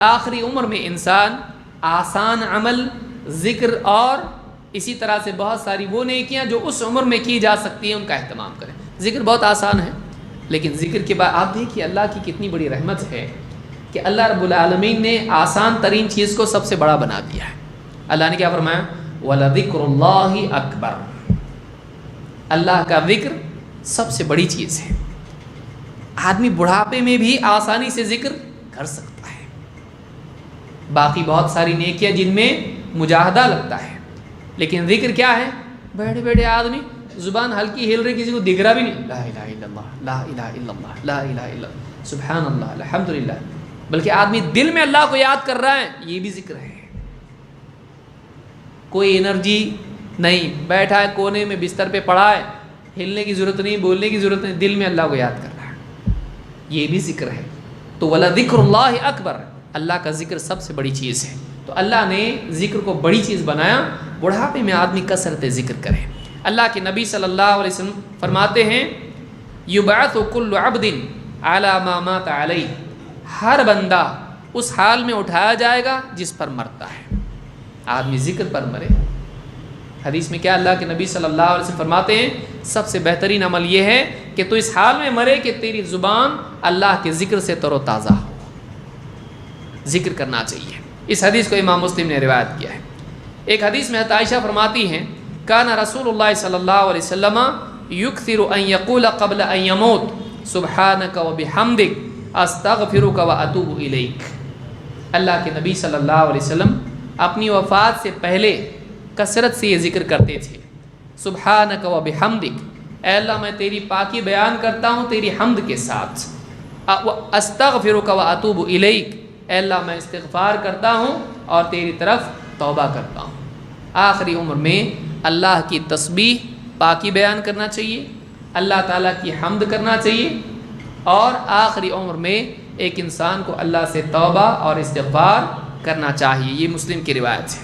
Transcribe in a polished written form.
آخری عمر میں انسان آسان عمل، ذکر اور اسی طرح سے بہت ساری وہ نیکیاں جو اس عمر میں کی جا سکتی ہیں ان کا اہتمام کریں۔ ذکر بہت آسان ہے، لیکن ذکر کے بعد آپ دیکھیے اللہ کی کتنی بڑی رحمت ہے کہ اللہ رب العالمین نے آسان ترین چیز کو سب سے بڑا بنا دیا ہے۔ اللہ نے کیا فرمایا؟ وَلَذِكْرُ اللَّهِ أَكْبَرُ، اللہ کا ذکر سب سے بڑی چیز ہے۔ آدمی بڑھاپے میں بھی آسانی سے ذکر کر سکتا ہے۔ باقی بہت ساری نیکیاں جن میں مجاہدہ لگتا ہے، لیکن ذکر کیا ہے؟ بیٹھے بیٹھے آدمی زبان ہلکی ہل رہی، کسی کو دکھ رہا بھی نہیں، لا الہ الا اللہ، لا الہ الا اللہ، لا الہ الا اللہ، سبحان اللہ، الحمدللہ، بلکہ آدمی دل میں اللہ کو یاد کر رہا ہے، یہ بھی ذکر ہے۔ کوئی انرجی نہیں، بیٹھا ہے کونے میں بستر پہ پڑا ہے، ہلنے کی ضرورت نہیں، بولنے کی ضرورت نہیں، دل میں اللہ کو یاد کر رہا ہے، یہ بھی ذکر ہے۔ تو وَلَذِكْرُ اللَّهِ أَكْبَرُ، اللہ کا ذکر سب سے بڑی چیز ہے۔ تو اللہ نے ذکر کو بڑی چیز بنایا، بڑھاپے میں آدمی کثرت ذکر کرے۔ اللہ کے نبی صلی اللہ علیہ وسلم فرماتے ہیں یبعث کل عبد علی ما مات علیہ، ہر بندہ اس حال میں اٹھایا جائے گا جس پر مرتا ہے۔ آدمی ذکر پر مرے۔ حدیث میں کیا اللہ کے نبی صلی اللہ علیہ وسلم فرماتے ہیں سب سے بہترین عمل یہ ہے کہ تو اس حال میں مرے کہ تیری زبان اللہ کے ذکر سے تر و تازہ ہو۔ ذکر کرنا چاہیے۔ اس حدیث کو امام مسلم نے روایت کیا ہے۔ ایک حدیث میں عائشہ فرماتی ہیں کان رسول اللہ صلی اللہ علیہ وسلم یکثر ان یقول قبل ان یموت سبحانک وبحمدک استغفرک واتوب الیک۔ اللہ کے نبی صلی اللہ علیہ وسلم اپنی وفات سے پہلے کثرت سے یہ ذکر کرتے تھے، سبحانک وبحمدک، اے اللہ میں تیری پاکی بیان کرتا ہوں تیری حمد کے ساتھ، استغفرک واتوب الیک، اے اللہ میں استغفار کرتا ہوں اور تیری طرف توبہ کرتا ہوں۔ آخری عمر میں اللہ کی تسبیح پاکی بیان کرنا چاہیے، اللہ تعالیٰ کی حمد کرنا چاہیے، اور آخری عمر میں ایک انسان کو اللہ سے توبہ اور استغفار کرنا چاہیے۔ یہ مسلم کی روایت ہے۔